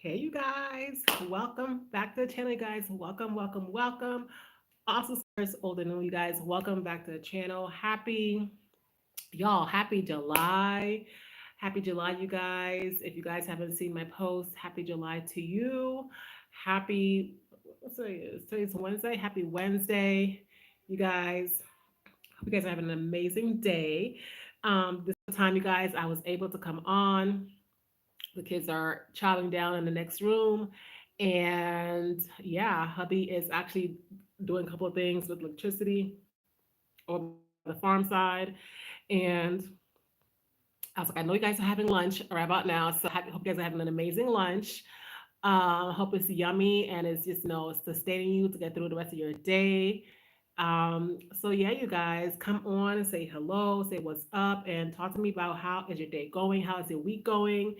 Hey, you guys. Welcome back to the channel, you guys. Welcome, welcome, welcome. Also, first, old and new, you guys. Welcome back to the channel. Happy July. Happy July, you guys. If you guys haven't seen my post, happy July to you. Happy, what's today is? Today's Wednesday. Happy Wednesday, you guys. Hope you guys are having an amazing day. This time, you guys, I was able to come on. The kids are chowing down in the next room. And yeah, hubby is actually doing a couple of things with electricity over by the farm side. And I was like, I know you guys are having lunch right about now. So I hope you guys are having an amazing lunch. Hope it's yummy and it's just, it's sustaining you to get through the rest of your day. So yeah, you guys come on and say hello, say what's up, and talk to me about how is your day going? How is your week going?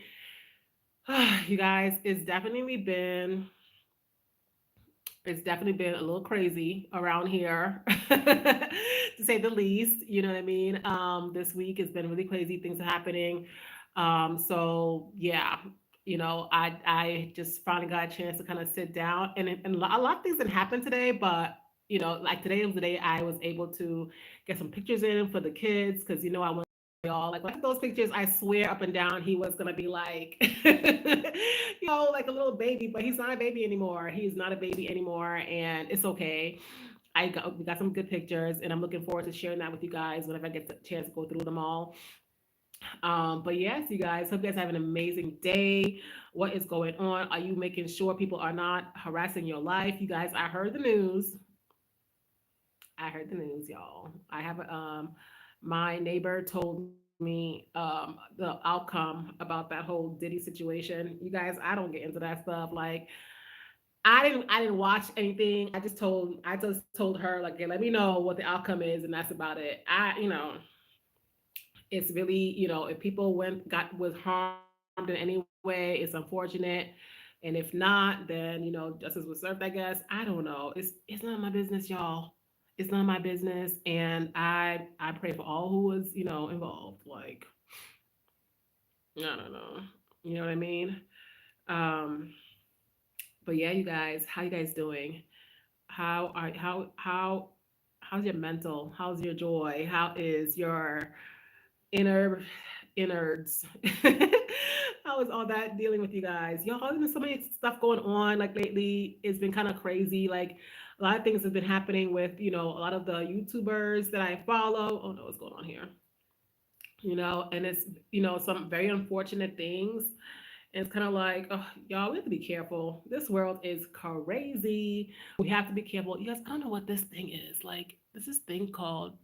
You guys, it's definitely been a little crazy around here, to say the least. You know what I mean? This week has been really crazy. Things are happening. So yeah, I just finally got a chance to kind of sit down, and a lot of things didn't happen today, but like today was the day I was able to get some pictures in for the kids because I want y'all. Like when I took those pictures, I swear up and down he was gonna be like, like a little baby, but he's not a baby anymore. He's not a baby anymore, and it's okay. We got some good pictures, and I'm looking forward to sharing that with you guys whenever I get the chance to go through them all. But yes, you guys, hope you guys have an amazing day. What is going on? Are you making sure people are not harassing your life? You guys, I heard the news. I heard the news, y'all. I have my neighbor told me the outcome about that whole Diddy situation. You guys, I don't get into that stuff. Like I didn't watch anything. I just told her like, okay, let me know what the outcome is, and that's about it. It's really, if people was harmed in any way, it's unfortunate. And if not, then justice was served, I guess. I don't know. It's none of my business, y'all. It's none of my business. And I pray for all who was, involved. Like, I don't know. You know what I mean? Um, but yeah, you guys, how you guys doing? How's your mental? How's your joy? How is your inner innards? How is all that dealing with you guys? Y'all, there's been so many stuff going on. Like lately, it's been kind of crazy. Like a lot of things have been happening with a lot of the YouTubers that I follow. Oh no, what's going on here? And it's some very unfortunate things. And it's kind of like, oh, y'all, we have to be careful. This world is crazy. We have to be careful. You guys, I don't know what this thing is. Like, there's this thing called,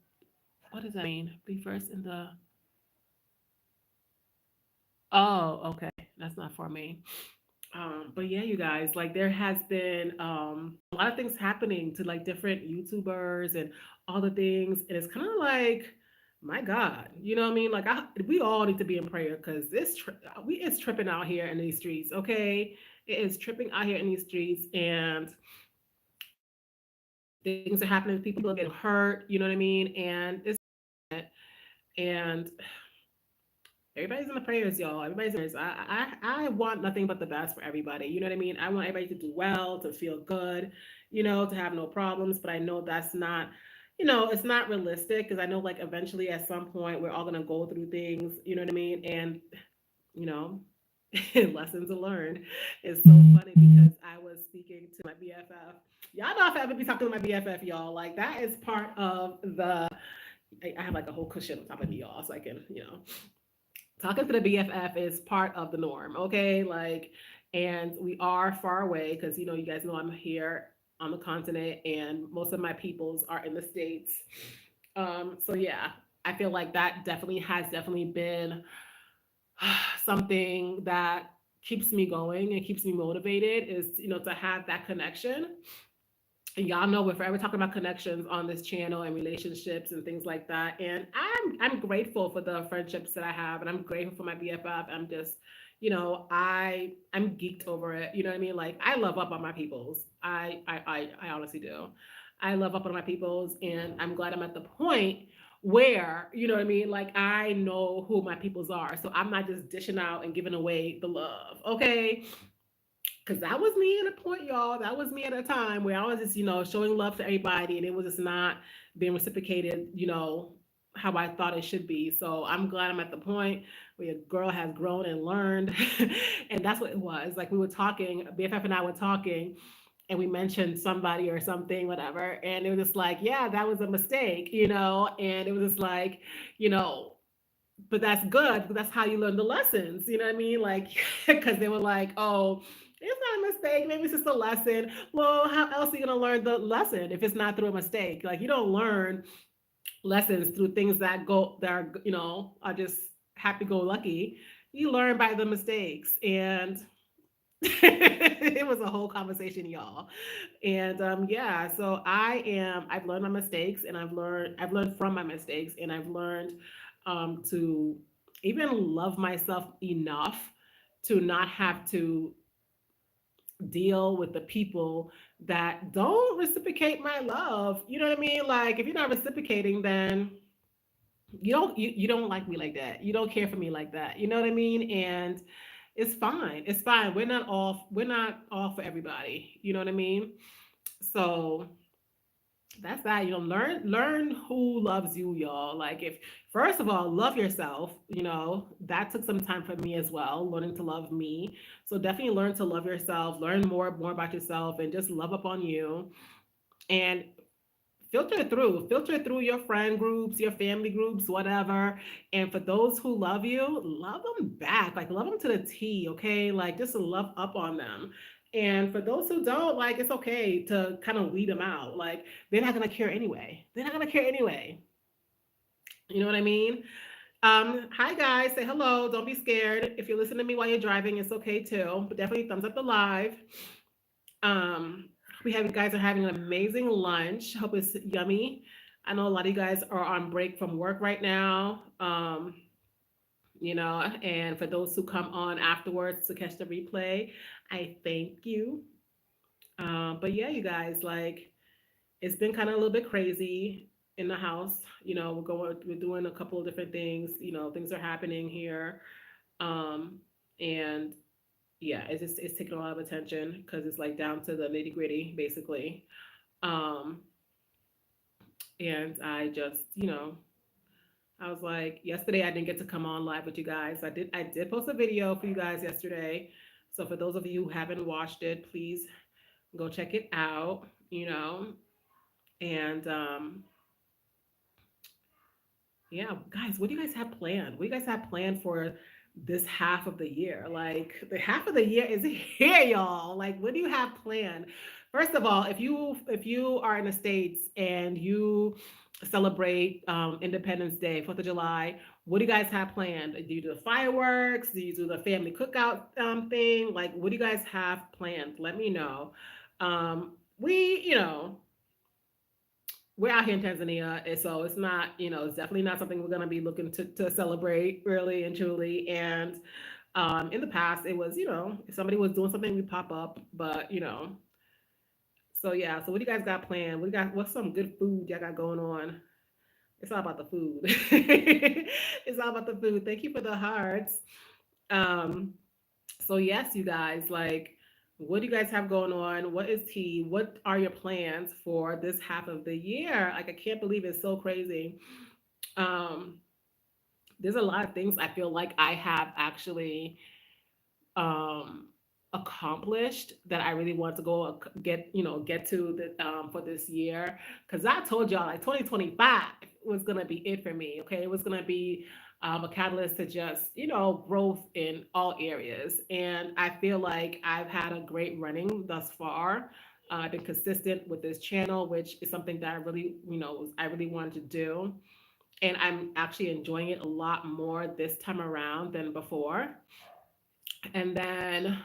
what does that mean? Be first in the, oh, okay. That's not for me. But yeah, you guys, like there has been a lot of things happening to like different YouTubers and all the things, and it's kind of like, my God, you know what I mean? Like we all need to be in prayer because it's tripping out here in these streets. Okay, it is tripping out here in these streets, and things are happening. People are getting hurt. You know what I mean? And it's and everybody's in the prayers, y'all. Everybody's in the prayers. I want nothing but the best for everybody. You know what I mean? I want everybody to do well, to feel good, to have no problems. But I know that's not, it's not realistic because I know like eventually at some point we're all gonna go through things. You know what I mean? And you know, lessons are learned. It's so funny because I was speaking to my BFF. Y'all know if I ever be talking to my BFF, y'all, like that is part of the. I have like a whole cushion on top of me, y'all, so I can, talking to the BFF is part of the norm, okay? Like, and we are far away because you guys know I'm here on the continent, and most of my peoples are in the states. So yeah, I feel like that definitely been something that keeps me going and keeps me motivated is to have that connection. And y'all know we're forever talking about connections on this channel and relationships and things like that. And I'm grateful for the friendships that I have, and I'm grateful for my BFF. I'm just, I'm geeked over it. You know what I mean? Like I love up on my peoples. I honestly do. I love up on my peoples, and I'm glad I'm at the point where you know what I mean. Like I know who my peoples are, so I'm not just dishing out and giving away the love. Okay, Because that was me at a point, y'all. That was me at a time where I was just, showing love to everybody, and it was just not being reciprocated, how I thought it should be. So I'm glad I'm at the point where a girl has grown and learned. And that's what it was. Like we were talking, BFF and I were talking, and we mentioned somebody or something, whatever. And it was just like, yeah, that was a mistake, and it was just like, you know, but that's good because that's how you learn the lessons. You know what I mean? Like, because they were like, oh, it's not a mistake. Maybe it's just a lesson. Well, how else are you going to learn the lesson if it's not through a mistake? Like, you don't learn lessons through things that are, are just happy go lucky. You learn by the mistakes. And it was a whole conversation, y'all. And yeah, so I've learned my mistakes, and I've learned from my mistakes, and I've learned to even love myself enough to not have to deal with the people that don't reciprocate my love. You know what I mean? Like if you're not reciprocating, then you don't like me like that. You don't care for me like that. You know what I mean? And it's fine. It's fine. We're not all for everybody. You know what I mean? So that's that. Learn who loves you, y'all. Like if first of all, love yourself. That took some time for me as well, learning to love me. So definitely learn to love yourself, learn more about yourself, and just love up on you. And filter through your friend groups, your family groups, whatever. And for those who love you, love them back, like love them to the T. Okay, like just love up on them. And for those who don't, like it's okay to kind of weed them out. Like they're not gonna care anyway. They're not gonna care anyway. You know what I mean? Hi guys, say hello. Don't be scared. If you're listening to me while you're driving, it's okay too. But definitely thumbs up the live. Um, we have you guys are having an amazing lunch. Hope it's yummy. I know a lot of you guys are on break from work right now. And for those who come on afterwards to catch the replay, I thank you. But yeah, you guys, like it's been kind of a little bit crazy in the house. We're doing a couple of different things. Things are happening here. Um, and yeah, it's taking a lot of attention because it's like down to the nitty gritty, basically. Um, and I was like, yesterday I didn't get to come on live with you guys. I did post a video for you guys yesterday. So for those of you who haven't watched it, please go check it out. And yeah, guys, what do you guys have planned? What do you guys have planned for this half of the year? Like the half of the year is here, y'all. Like, what do you have planned? First of all, if you are in the States and you celebrate Independence Day, Fourth of July, what do you guys have planned? Do you do the fireworks? Do you do the family cookout thing? Like, what do you guys have planned? Let me know. We, we're out here in Tanzania, and so it's not, it's definitely not something we're gonna be looking to celebrate really and truly. And in the past, it was, if somebody was doing something, we pop up, but so yeah. So what do you guys got planned? What's some good food y'all got going on? It's all about the food. It's all about the food. Thank you for the hearts. Um, so yes, you guys, like, what do you guys have going on? What is tea? What are your plans for this half of the year? Like, I can't believe it's so crazy. Um, there's a lot of things I feel like I have actually um accomplished that I really want to go get to for this year, because I told y'all like 2025 was gonna be it for me. Okay, it was gonna be a catalyst to just growth in all areas, and I feel like I've had a great running thus far. I've been consistent with this channel, which is something that I really wanted to do, and I'm actually enjoying it a lot more this time around than before. And then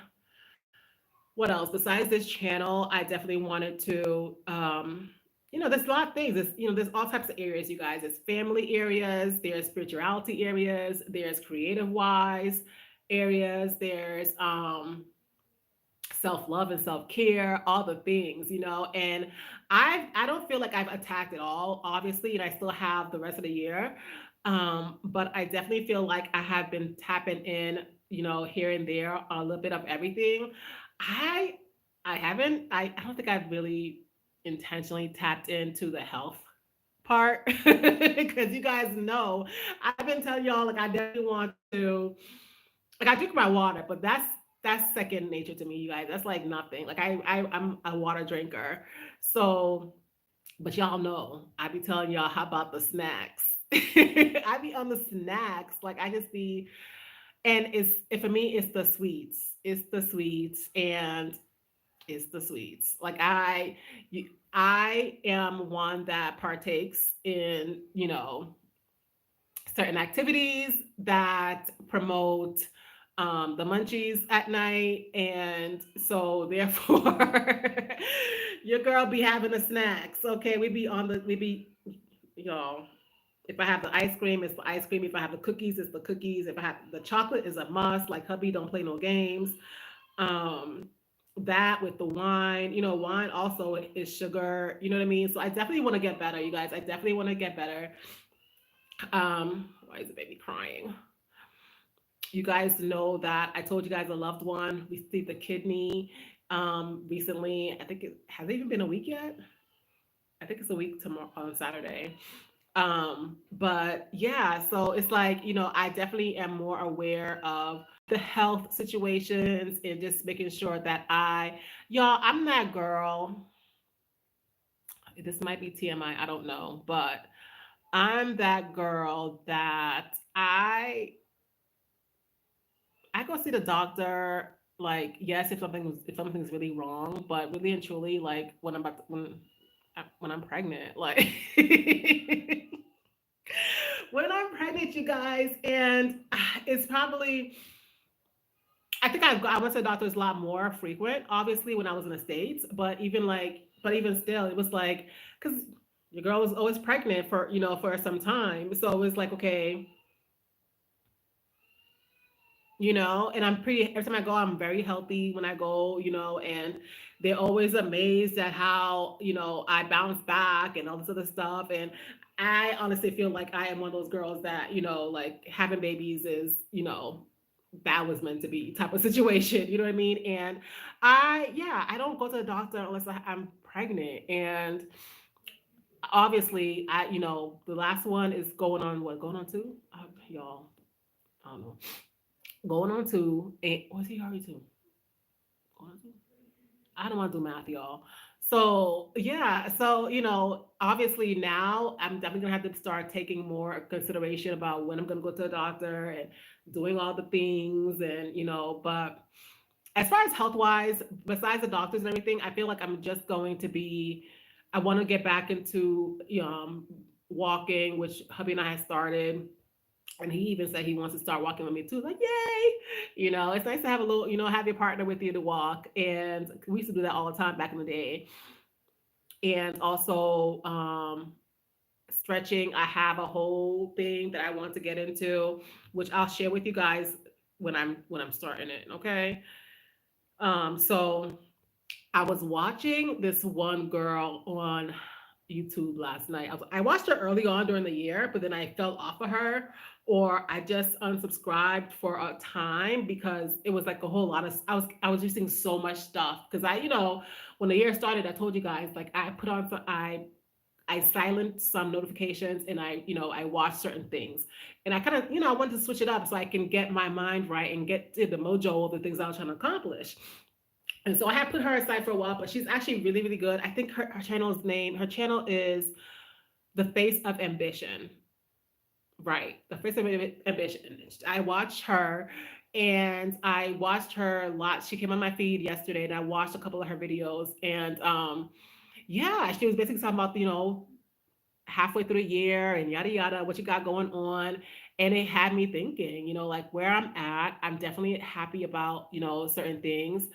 what else? Besides this channel, I definitely wanted to, there's a lot of things. There's all types of areas, you guys. There's family areas, there's spirituality areas, there's creative wise areas, there's self love and self care, all the things, And I don't feel like I've attacked it all, obviously, and I still have the rest of the year. But I definitely feel like I have been tapping in, here and there, a little bit of everything. I I haven't I don't think I've really intentionally tapped into the health part because you guys know I've been telling y'all like I definitely want to like I drink my water, but that's second nature to me, you guys. That's like nothing. Like I'm a water drinker. So but y'all know I be telling y'all how about the snacks. I be on the snacks. Like I just be and for me it's the sweets. It's the sweets and it's the sweets. Like I am one that partakes in, certain activities that promote the munchies at night. And so therefore your girl be having the snacks. Okay. We be, you know, if I have the ice cream, it's the ice cream. If I have the cookies, it's the cookies. If I have the chocolate is a must. Like hubby don't play no games. Um, that with the wine, wine also is sugar, you know what I mean? So I definitely want to get better, you guys. I definitely want to get better. Why is the baby crying? You guys know that I told you guys a loved one received the kidney recently. I think it has it even been a week yet? I think it's a week tomorrow on Saturday. But yeah, so it's like, I definitely am more aware of the health situations and just making sure that y'all, I'm that girl. This might be TMI, I don't know, but I'm that girl that I go see the doctor. Like, yes, if something's really wrong, but really and truly, like when I'm pregnant, like when I'm pregnant, you guys, and it's probably I think I went to the doctors a lot more frequent, obviously when I was in the states, but even still, it was like because your girl was always pregnant for for some time, so it was like okay, and I'm pretty every time I go I'm very healthy when I go, and they're always amazed at how I bounce back and all this other stuff. And I honestly feel like I am one of those girls that like having babies is that was meant to be type of situation, you know what I mean? And I don't go to the doctor unless I'm pregnant. And obviously the last one is going on two, y'all, I don't know, going on two. And was he already two? Going on two? I don't want to do math, y'all. So yeah, so obviously now I'm definitely gonna have to start taking more consideration about when I'm gonna go to the doctor and doing all the things, and but as far as health wise, besides the doctors and everything, I feel like I'm just going to be. I want to get back into walking, which hubby and I had started, and he even said he wants to start walking with me too. Like, yay! It's nice to have a little, have your partner with you to walk. And we used to do that all the time back in the day. And also stretching. I have a whole thing that I want to get into, which I'll share with you guys when I'm starting it. Okay. So I was watching this one girl on YouTube last night. I watched her early on during the year, but then I fell off of her, or I just unsubscribed for a time because it was like a whole lot of I was using so much stuff because when the year started, I told you guys like I put on some I silent some notifications, and I watch certain things, and I kind of I wanted to switch it up so I can get my mind right and get to the mojo of the things I was trying to accomplish. And so I had put her aside for a while, but she's actually really, really good. I think her channel is The Face of Ambition. Right. The Face of Ambition. I watched her and I watched her a lot. She came on my feed yesterday and I watched a couple of her videos. And yeah, she was basically talking about, halfway through the year and yada yada, what you got going on. And it had me thinking, like where I'm at, I'm definitely happy about, certain things.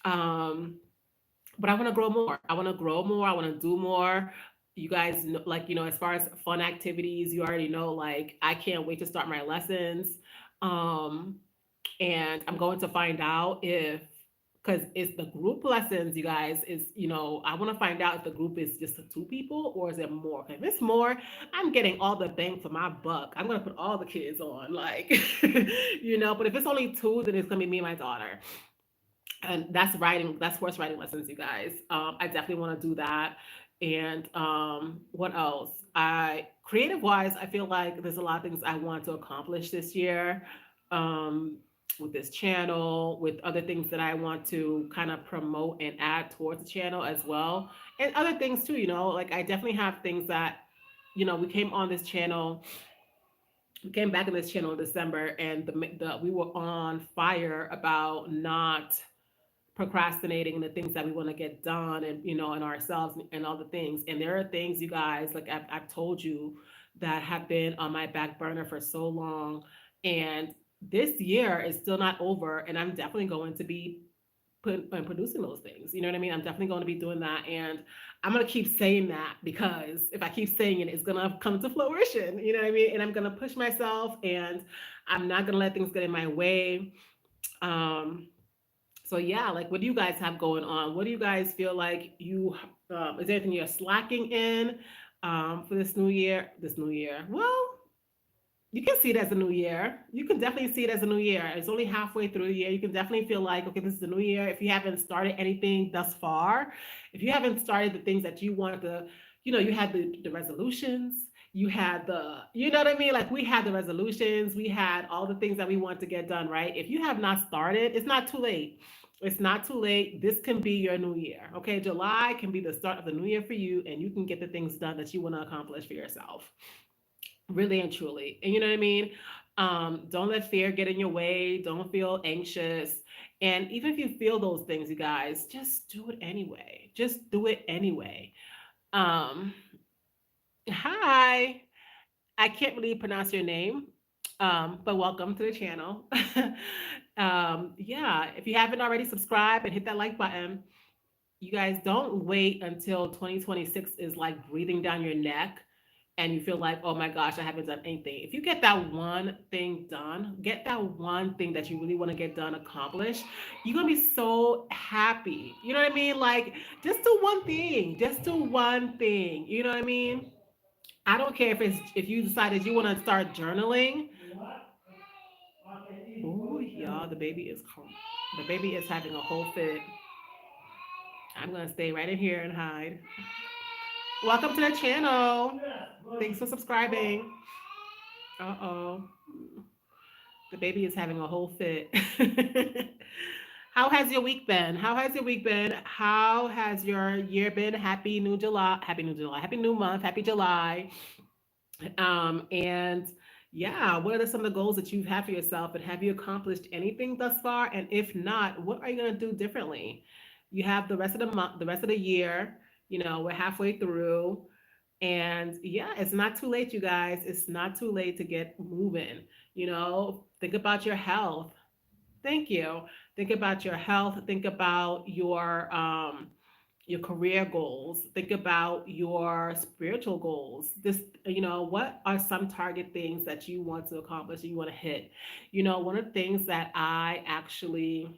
Um, but I want to grow more. I want to grow more. I want to do more. You guys know, like, as far as fun activities, you already know, like, I can't wait to start my lessons. Um, and I'm going to find out if because it's the group lessons, you guys. Is I want to find out if the group is just the two people or is it more. If it's more, I'm getting all the bang for my buck. I'm gonna put all the kids on, like, But if it's only two, then it's gonna be me and my daughter, and that's writing. That's horse riding lessons, you guys. I definitely want to do that. And what else? I creative wise, I feel like there's a lot of things I want to accomplish this year. Um, with this channel, with other things that I want to kind of promote and add towards the channel as well, and other things too. Like I definitely have things that we came on this channel. We came back in this channel in December, and the we were on fire about not procrastinating the things that we want to get done, and and ourselves and all the things. And there are things, you guys, like I've told you, that have been on my back burner for so long. And this year is still not over, and I'm definitely going to be producing those things. You know what I mean? I'm definitely going to be doing that, and I'm going to keep saying that, because if I keep saying it, it's going to come to fruition. You know what I mean? And I'm going to push myself, and I'm not going to let things get in my way. um so yeah, like, what do you guys have going on? What do you guys feel like is there anything you're slacking in for this new year? This new year, well, you can see it as a new year. You can definitely see it as a new year. It's only halfway through the year. You can definitely feel like, okay, this is a new year. If you haven't started anything thus far, if you haven't started the things that you want to, you had the resolutions, you had you know what I mean? Like, we had the resolutions, we had all the things that we want to get done, right? If you have not started, it's not too late. It's not too late. This can be your new year. Okay. July can be the start of the new year for you, and you can get the things done that you want to accomplish for yourself, really and truly. And you know what I mean? Don't let fear get in your way. Don't feel anxious. And even if you feel those things, you guys, just do it anyway. Just do it anyway. Um, Hi. I can't really pronounce your name, but welcome to the channel. Yeah, if you haven't already, subscribe and hit that like button. You guys, don't wait until 2026 is like breathing down your neck and you feel like, oh my gosh, I haven't done anything. If you get that one thing done, get that one thing that you really want to get done accomplished, you're gonna be so happy. You know what I mean? Like, just do one thing. Just do one thing. You know what I mean? I don't care if you decided you want to start journaling. Oh, y'all, the baby is having a whole fit. I'm gonna stay right in here and hide. Welcome to the channel. Thanks for subscribing. Uh-oh. The baby is having a whole fit. How has your week been? How has your week been? How has your year been? Happy New July. Happy New July. Happy New Month. Happy July. And yeah, what are some of the goals that you've had for yourself, and have you accomplished anything thus far? And if not, what are you going to do differently? You have the rest of the month, the rest of the year. We're halfway through. And yeah, it's not too late, you guys. It's not too late to get moving. Think about your health. Thank you. Think about your health. Think about your career goals. Think about your spiritual goals. What are some target things that you want to accomplish, you want to hit? One of the things that I actually,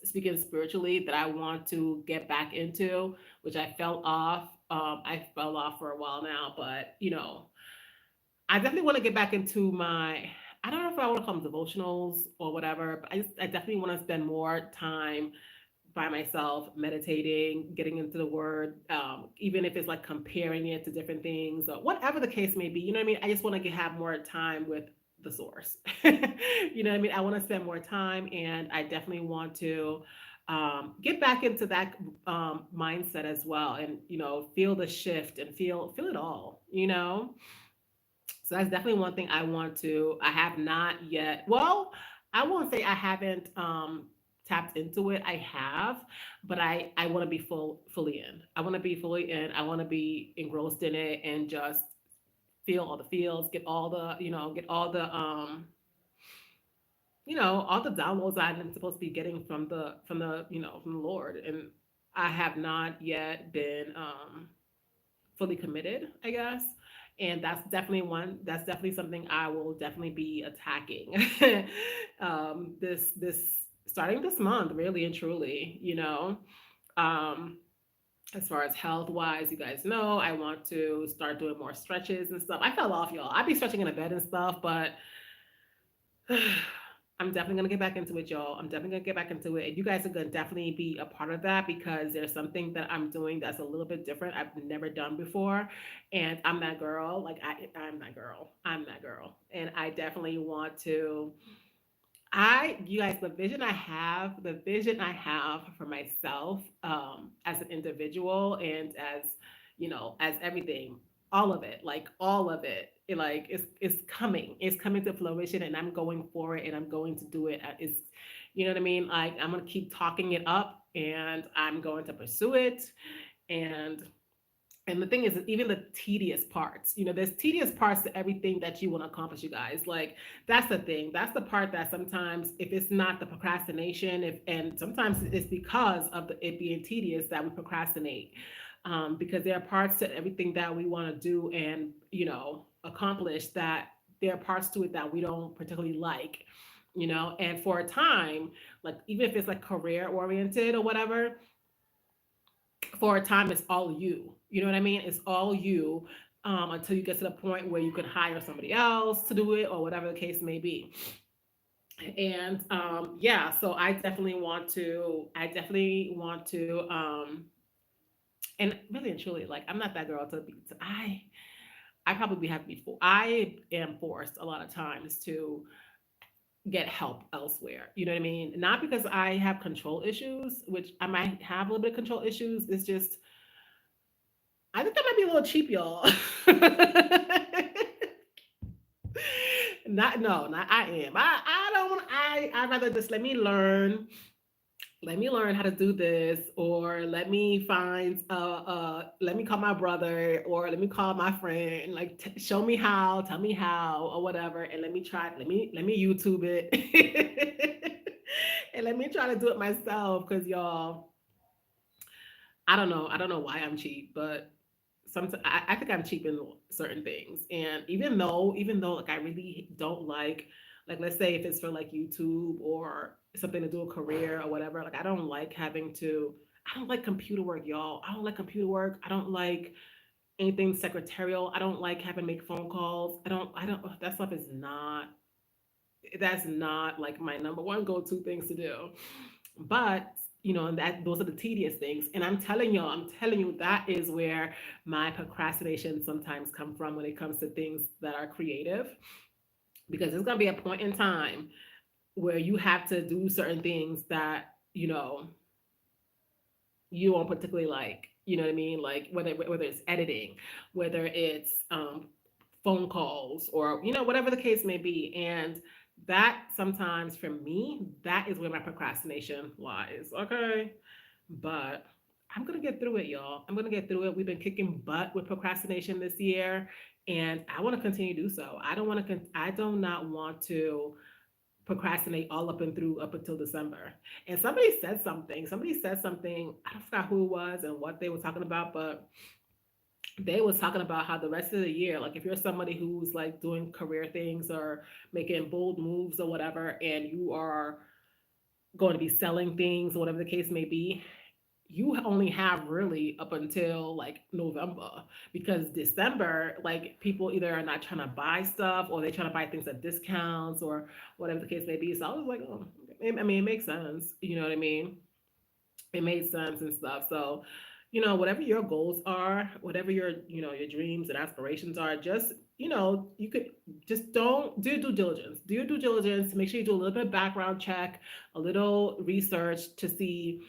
speaking spiritually, that I want to get back into, which I fell off for a while now, but I definitely want to get back into I don't know if I want to call them devotionals or whatever, but I definitely want to spend more time by myself, meditating, getting into the word, even if it's like comparing it to different things or whatever the case may be. You know what I mean? I just want to have more time with the source. You know what I mean? I want to spend more time, and I definitely want to get back into that mindset as well, and feel the shift and feel it all. So that's definitely one thing I have not yet. Well, I won't say I haven't tapped into it. I have, but I want to be fully in. I want to be fully in. I want to be engrossed in it and just feel all the feels, get all the downloads I'm supposed to be getting from the Lord. And I have not yet been fully committed, I guess. And that's definitely something I will definitely be attacking this starting this month, really and truly, um, as far as health wise, you guys know I want to start doing more stretches and stuff. I fell off, y'all. I be stretching in a bed and stuff, but I'm definitely gonna get back into it, y'all. I'm definitely gonna get back into it. And you guys are gonna definitely be a part of that because there's something that I'm doing that's a little bit different. I've never done before. And I'm that girl. Like I'm that girl. I'm that girl. And I definitely want to you guys, the vision I have for myself, as an individual and as everything, all of it, like all of it, it's coming to fruition, and I'm going for it, and I'm going to do it. You know what I mean? Like I'm gonna keep talking it up, and I'm going to pursue it, and the thing is, even the tedious parts, there's tedious parts to everything that you want to accomplish, you guys. Like, that's the thing. That's the part that sometimes, if it's not the procrastination, and sometimes it's because of it being tedious that we procrastinate. Because there are parts to everything that we want to do and, accomplish, that there are parts to it that we don't particularly like, and for a time, like, even if it's like career oriented or whatever, for a time it's all you. You know what I mean? It's all you, until you get to the point where you can hire somebody else to do it or whatever the case may be. And yeah, so and really and truly, like, I'm not that girl I probably have before. I am forced a lot of times to get help elsewhere. You know what I mean? Not because I have control issues, which I might have a little bit of control issues. It's just I think that might be a little cheap, y'all. Not no, not I am. I don't want I rather just let me learn how to do this, or let me call my brother, or let me call my friend, like, show me how, tell me how, or whatever, and let me YouTube it. And let me try to do it myself, because y'all, I don't know why I'm cheap, but sometimes I think I'm cheap in certain things. And even though like I really don't like, let's say if it's for like YouTube or something to do a career or whatever, like I don't like computer work, y'all. I don't like computer work. I don't like anything secretarial. I don't like having to make phone calls. I don't that stuff is not that's not like my number one go-to things to do. But and that those are the tedious things. And I'm telling you, that is where my procrastination sometimes come from when it comes to things that are creative. Because there's gonna be a point in time where you have to do certain things that, you won't particularly like. You know what I mean? Like, whether it's editing, whether it's phone calls, or whatever the case may be. And that sometimes, for me, that is where my procrastination lies. Okay, but I'm gonna get through it, y'all. I'm gonna get through it. We've been kicking butt with procrastination this year, and I want to continue to do so. I do not want to procrastinate all up until December. And somebody said something, I forgot who it was and what they were talking about, but they was talking about how the rest of the year, like, if you're somebody who's like doing career things or making bold moves or whatever, and you are going to be selling things or whatever the case may be, you only have really up until like November, because December, like, people either are not trying to buy stuff, or they're trying to buy things at discounts, or whatever the case may be. So I was like, oh, I mean, it makes sense. You know what I mean? It made sense and stuff. So, whatever your goals are, whatever your dreams and aspirations are, just, you could just don't do due diligence. Do your due diligence. Make sure you do a little bit of background check, a little research to see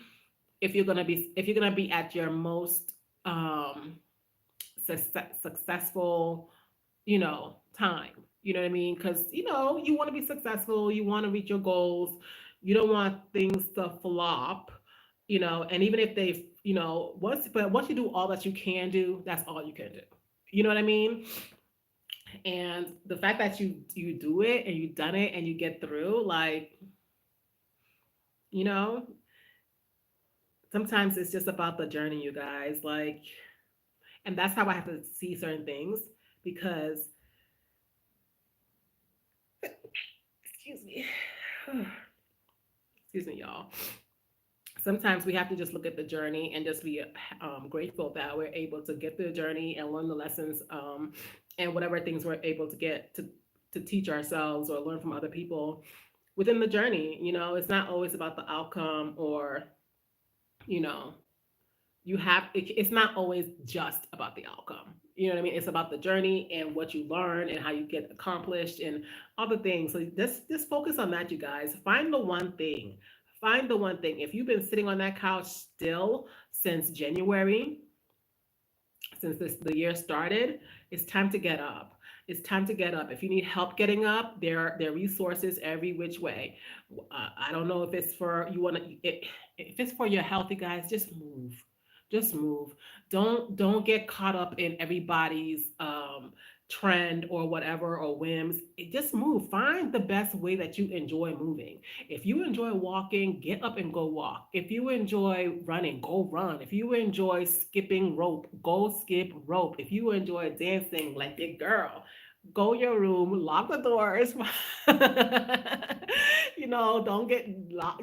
if you're gonna be at your most successful, time. You know what I mean? Because you want to be successful, you want to reach your goals, you don't want things to flop. And even if they, once you do all that you can do, that's all you can do. You know what I mean? And the fact that you do it, and you've done it, and you get through, like, you know, sometimes it's just about the journey, you guys. Like, and that's how I have to see certain things, because, excuse me, Excuse me, y'all. Sometimes we have to just look at the journey and just be grateful that we're able to get through the journey and learn the lessons, and whatever things we're able to get to teach ourselves or learn from other people within the journey. It's not always about the outcome, or you know it's not always just about the outcome. You know what I mean? It's about the journey and what you learn and how you get accomplished and other things. So just focus on that, you guys. Find the one thing. Find the one thing. If you've been sitting on that couch still since January, since the year started, it's time to get up. It's time to get up. If you need help getting up, there are resources every which way. I don't know if it's for you want to. If it's for your healthy guys, just move. Just move. Don't get caught up in everybody's trend or whatever or whims. Just move. Find the best way that you enjoy moving. If you enjoy walking, get up and go walk. If you enjoy running, go run. If you enjoy skipping rope, go skip rope. If you enjoy dancing like a girl, go your room, lock the doors. Don't get locked.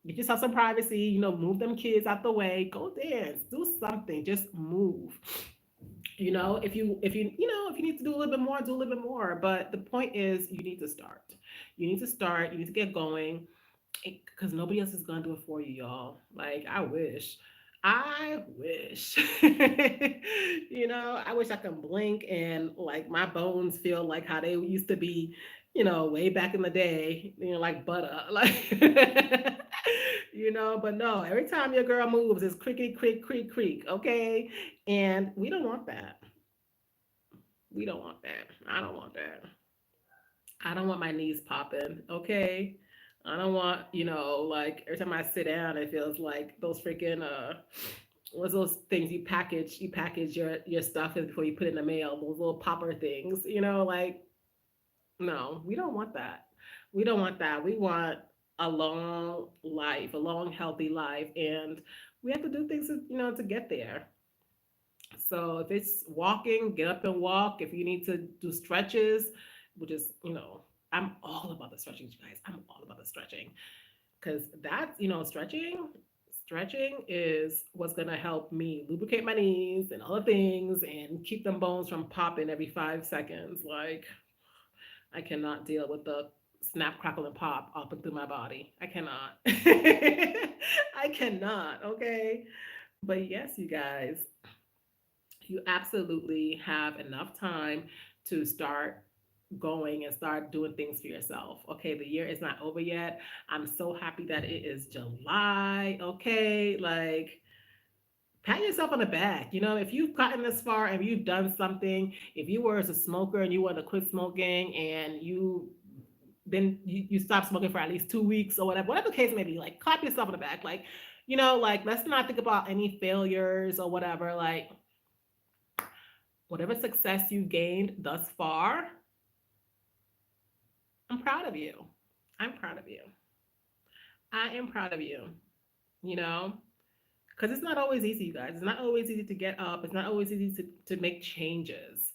Get yourself some privacy, move them kids out the way, go dance, do something, just move. If you need to do a little bit more, do a little bit more. But the point is, you need to start. You need to start. You need to get going, because nobody else is gonna do it for you, y'all. Like, I wish. I wish. I wish I could blink and like my bones feel like how they used to be, way back in the day, like butter. Like but no, every time your girl moves, it's creaky creak creak creak, okay? And we don't want that. We don't want that. I don't want that. I don't want my knees popping, okay? I don't want, like every time I sit down, it feels like those freaking what's those things you package your stuff before you put it in the mail, those little popper things, like no, we don't want that. We don't want that. We want a long life, a long healthy life, and we have to do things to get there. So if it's walking, get up and walk. If you need to do stretches, which is, I'm all about the stretching, you guys. I'm all about the stretching because that's, stretching is what's going to help me lubricate my knees and other things and keep them bones from popping every 5 seconds. Like, I cannot deal with the snap, crackle, and pop up and through my body. I cannot. I cannot, okay? But yes, you guys, you absolutely have enough time to start going and start doing things for yourself. Okay, the year is not over yet. I'm so happy that it is July. Okay, like pat yourself on the back. If you've gotten this far and you've done something, if you were as a smoker and you want to quit smoking and you stop smoking for at least 2 weeks or whatever the case may be, like clap yourself on the back. Like, like let's not think about any failures or whatever. Like, whatever success you gained thus far, I'm proud of you. I'm proud of you. I am proud of you, you know, because it's not always easy, you guys. It's not always easy to get up. It's not always easy to make changes,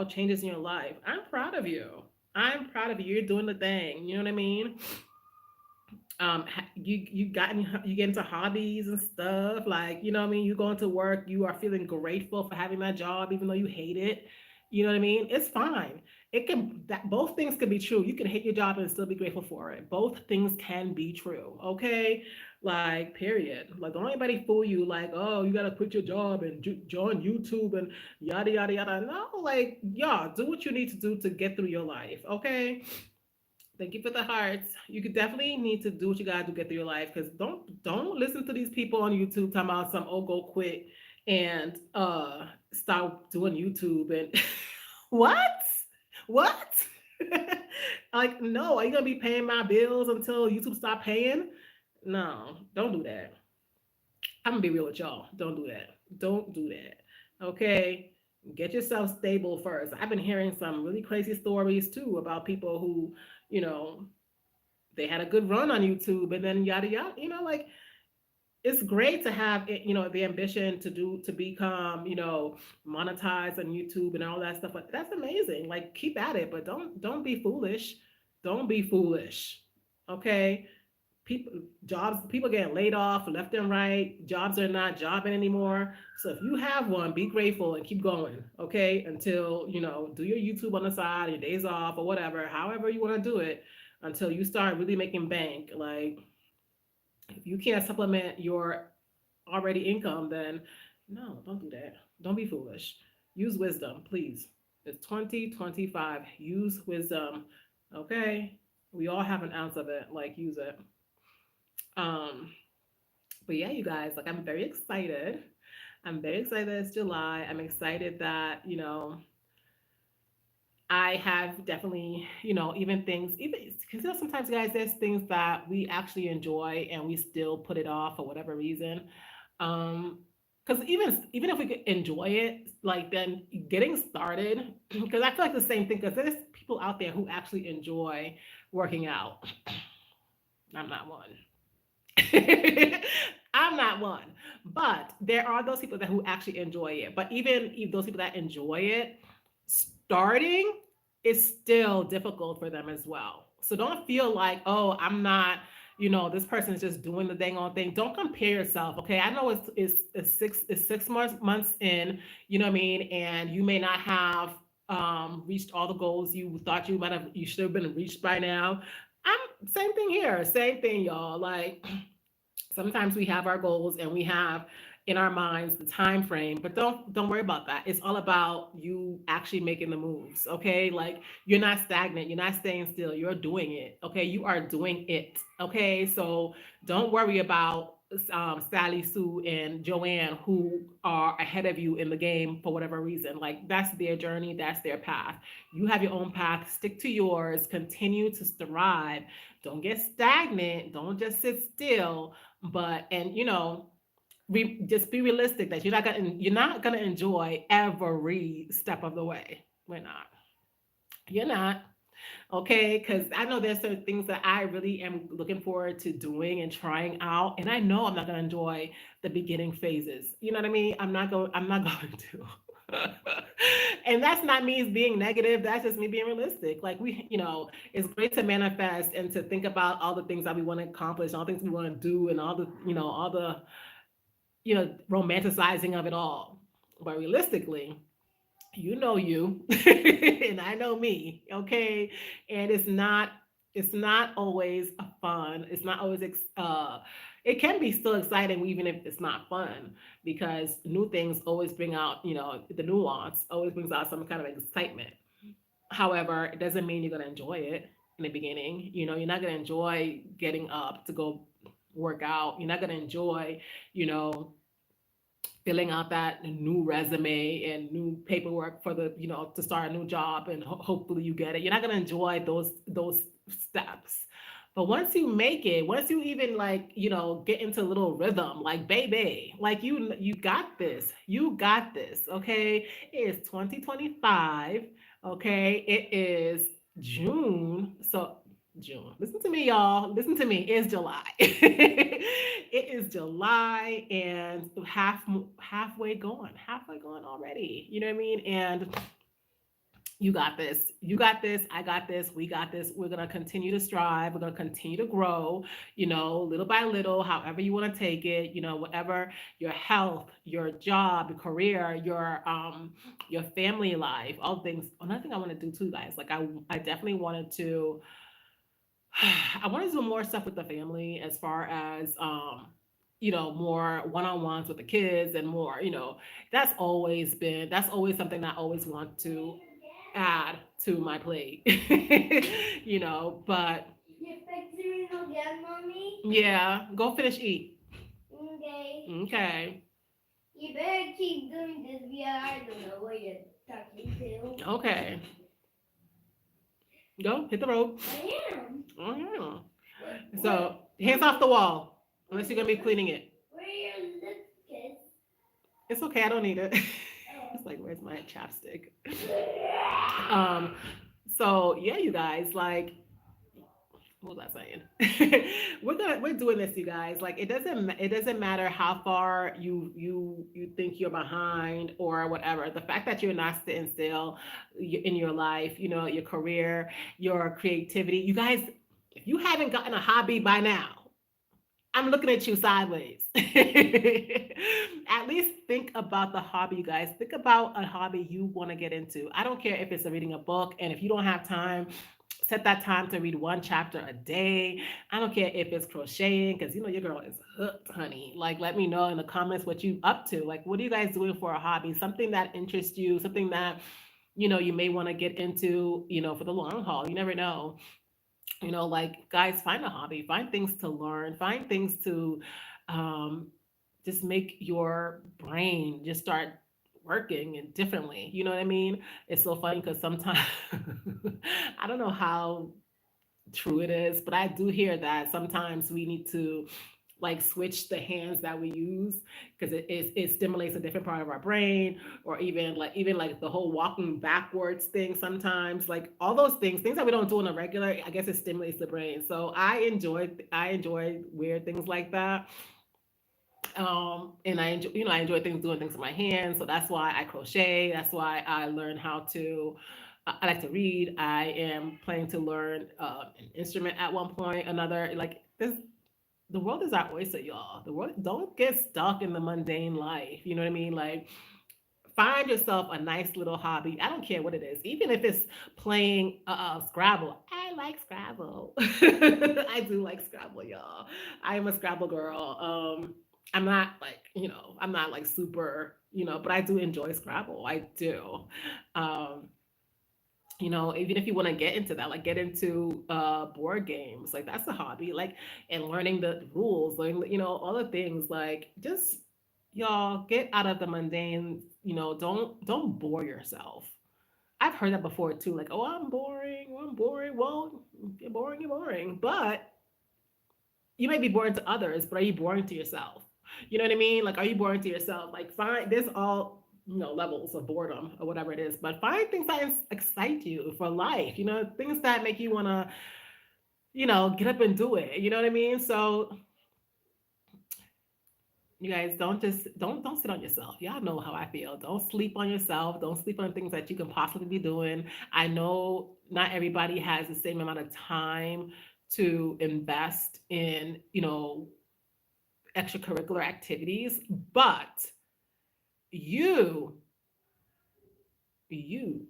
changes in your life. I'm proud of you. I'm proud of you. You're doing the thing. You know what I mean? You get into hobbies and stuff, like, what I mean, you go into work, you are feeling grateful for having that job even though you hate it. You know what I mean? It's fine. That both things can be true. You can hate your job and still be grateful for it. Both things can be true. Okay, like, period. Like, don't anybody fool you like, oh, you gotta quit your job and join YouTube and yada yada yada. No, like, y'all do what you need to do to get through your life. Okay, thank you for the hearts. You could definitely need to do what you gotta do to get through your life, because don't listen to these people on YouTube talking about some, oh, go quit and start doing YouTube and what? What? Like, no, are you gonna be paying my bills until YouTube stop paying? No, don't do that. I'm gonna be real with y'all. Don't do that. Don't do that. Okay? Get yourself stable first. I've been hearing some really crazy stories too about people who, you know, they had a good run on YouTube and then yada yada. Like, it's great to have the ambition to become, monetized on YouTube and all that stuff. But that's amazing. Like, keep at it, but don't be foolish. Don't be foolish. Okay? people jobs, people getting laid off left and right, jobs are not jobbing anymore. So if you have one, be grateful and keep going, okay, until do your YouTube on the side, your days off or whatever, however you want to do it, until you start really making bank. Like, if you can't supplement your already income, then no, don't do that. Don't be foolish. Use wisdom, please. It's 2025. Use wisdom, okay? We all have an ounce of it. Like, use it. Um, but yeah, you guys, like, I'm very excited. I'm very excited that it's July. I'm excited that, I have definitely, even things, even because sometimes, guys, there's things that we actually enjoy and we still put it off for whatever reason. Because even if we could enjoy it, like, then getting started, because I feel like the same thing. Because there's people out there who actually enjoy working out. I'm not one. I'm not one. But there are those people that who actually enjoy it. But even if those people that enjoy it, starting is still difficult for them as well. So don't feel like, oh, I'm not, this person is just doing the dang on thing. Don't compare yourself. Okay. I know it's 6 months in, you know what I mean? And you may not have reached all the goals you thought you should have been reached by now. I'm same thing here. Same thing, y'all. Like, sometimes we have our goals and we have in our minds the time frame, but don't worry about that. It's all about you actually making the moves. Okay, like, you're not stagnant, you're not staying still, you're doing it. Okay, you are doing it. Okay, so don't worry about Sally, Sue, and Joanne, who are ahead of you in the game for whatever reason. Like, that's their journey, that's their path. You have your own path, stick to yours, continue to strive. Don't get stagnant, don't just sit still. But and just be realistic that you're not gonna enjoy every step of the way. We're not. You're not. Okay, because I know there's certain things that I really am looking forward to doing and trying out, and I know I'm not going to enjoy the beginning phases. You know what I mean? I'm not going to. And that's not me being negative. That's just me being realistic. Like, it's great to manifest and to think about all the things that we want to accomplish, all the things we want to do, and all the romanticizing of it all. But realistically, you and I know me, okay? And it's not always a fun. It's not always it can be still exciting even if it's not fun, because new things always bring out, the nuance always brings out some kind of excitement. However, it doesn't mean you're going to enjoy it in the beginning. You're not going to enjoy getting up to go work out. You're not going to enjoy, you know filling out that new resume and new paperwork for the to start a new job, and hopefully you get it. You're not going to enjoy those steps. But once you make it, once you even, like, get into a little rhythm, like, baby, like, you got this, okay? It is 2025. Okay, it is June. So June. Listen to me, y'all. Listen to me. It's July. It is July, and halfway gone already. You know what I mean? And you got this. You got this. I got this. We got this. We're gonna continue to strive. We're gonna continue to grow. Little by little, however you want to take it. Whatever your health, your job, your career, your family life, all things. Another thing I want to do too, guys. Like, I definitely wanted to I want to do more stuff with the family, as far as more one-on-ones with the kids, and more, that's always something that I always want to add to my plate. But You fixing it again, mommy? yeah, go finish eat. Okay. Okay. You better keep doing this, yeah. I don't know what you're talking to. Okay. Go hit the road. I am. Oh yeah. Wait, So hands off the wall, unless you're gonna be cleaning it. where are your lip kiss? It's okay. I don't need it. Oh. It's like, where's my chapstick? Um, so yeah, you guys, like, what was I saying? We're doing this, you guys. Like, it doesn't matter how far you think you're behind or whatever. The fact that you're not sitting still in your life, your career, your creativity, you guys. If you haven't gotten a hobby by now, I'm looking at you sideways. At least think about the hobby, you guys. Think about a hobby you want to get into. I don't care if it's reading a book, and if you don't have time, set that time to read one chapter a day. I don't care if it's crocheting, because you know your girl is hooked, honey. Like, let me know in the comments what you up to. Like, what are you guys doing for a hobby? Something that interests you, something that you may want to get into, for the long haul. You never know. Like, guys, find a hobby, find things to learn, find things to um, just make your brain just start working and differently. You know what I mean? It's so funny because sometimes I don't know how true it is, but I do hear that sometimes we need to like switch the hands that we use because it stimulates a different part of our brain, or even like the whole walking backwards thing. Sometimes, like, all those things that we don't do on a regular, I guess it stimulates the brain. So I enjoy weird things like that. And I enjoy things doing things with my hands. So that's why I crochet. That's why I learn how to. I like to read. I am planning to learn an instrument at one point. Another, like, this. The world is our oyster, y'all. The world. Don't get stuck in the mundane life. You know what I mean? Like, find yourself a nice little hobby. I don't care what it is, even if it's playing Scrabble. I like Scrabble. I do like Scrabble, y'all. I am a Scrabble girl. I'm not like super, but I do enjoy Scrabble. I do. Um, even if you want to get into that, like get into board games, like that's a hobby, like, and learning the rules, learning, all the things, like, just, y'all, get out of the mundane, don't bore yourself. I've heard that before too, like, oh, I'm boring, oh, I'm boring. Well, you're boring, but you may be boring to others, but are you boring to yourself? You know what I mean? Like, are you boring to yourself? Like, find there's all levels of boredom or whatever it is, but find things that excite you for life. Things that make you want to, get up and do it. You know what I mean? So, you guys, don't sit on yourself. Y'all know how I feel. Don't sleep on yourself. Don't sleep on things that you can possibly be doing. I know not everybody has the same amount of time to invest in, extracurricular activities, but you you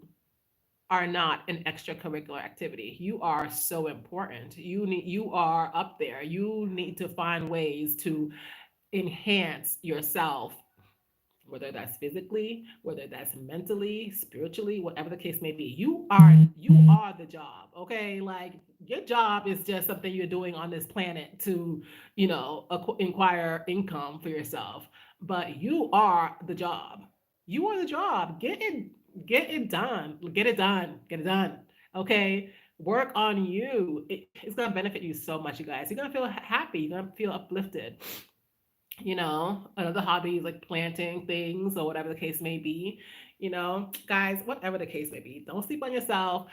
are not an extracurricular activity. You are so important. You are up there. You need to find ways to enhance yourself, whether that's physically, whether that's mentally, spiritually, whatever the case may be. You are the job, okay? Like, your job is just something you're doing on this planet to, acquire income for yourself. But you are the job. You are the job. Get it done. Get it done. Get it done. Okay? Work on you. It's gonna benefit you so much, you guys. You're gonna feel happy. You're gonna feel uplifted. Another hobby is like planting things or whatever the case may be. Guys, whatever the case may be, don't sleep on yourself.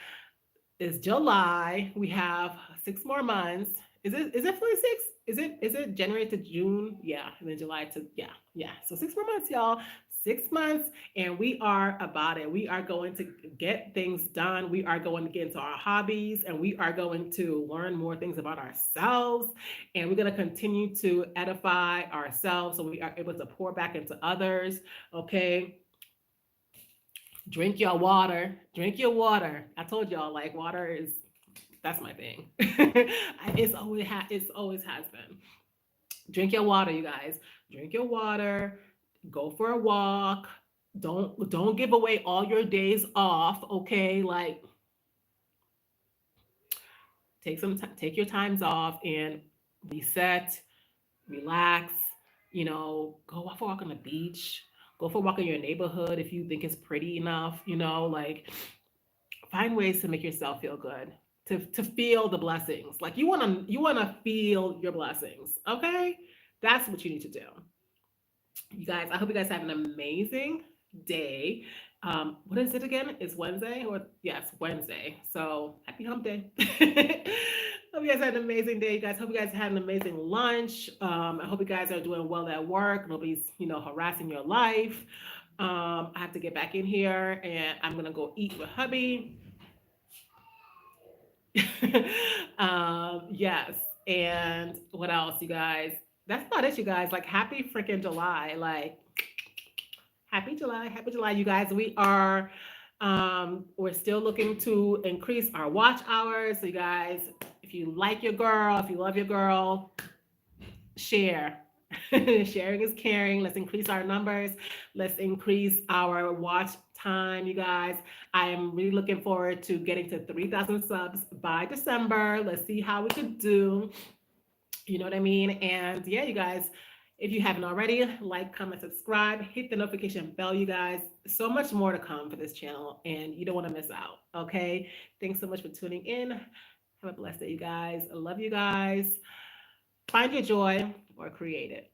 It's July. We have 6 more months. Is it 46? Is it January to June? Yeah, and then July to, yeah. So 6 more months, y'all. 6 months, and we are about it. We are going to get things done. We are going to get into our hobbies, and we are going to learn more things about ourselves. And we're going to continue to edify ourselves so we are able to pour back into others. Okay, drink your water. Drink your water. I told y'all, like, water is that's my thing. It's always has been. Drink your water, you guys. Drink your water. Go for a walk. Don't give away all your days off. Okay, like, take your times off and reset, relax. Go for a walk on the beach. Go for a walk in your neighborhood if you think it's pretty enough. Like, find ways to make yourself feel good, to feel the blessings. Like, you want to feel your blessings. Okay, that's what you need to do. You guys, I hope you guys have an amazing day. What is it again? It's Wednesday, or yes, Wednesday. So happy hump day. Hope you guys had an amazing day. You guys, hope you guys had an amazing lunch. I hope you guys are doing well at work. Nobody's, harassing your life. I have to get back in here and I'm gonna go eat with hubby. Yes. And what else, you guys? That's about it, you guys. Like, happy freaking July. Like, happy July. Happy July, you guys. We're still looking to increase our watch hours. So, you guys, if you like your girl, if you love your girl, share. Sharing is caring. Let's increase our numbers. Let's increase our watch time, you guys. I am really looking forward to getting to 3,000 subs by December. Let's see how we could do. You know what I mean? And yeah, you guys, if you haven't already, like, comment, subscribe, hit the notification bell, you guys. So much more to come for this channel, and you don't want to miss out. Okay. Thanks so much for tuning in. Have a blessed day, you guys. I love you guys. Find your joy or create it.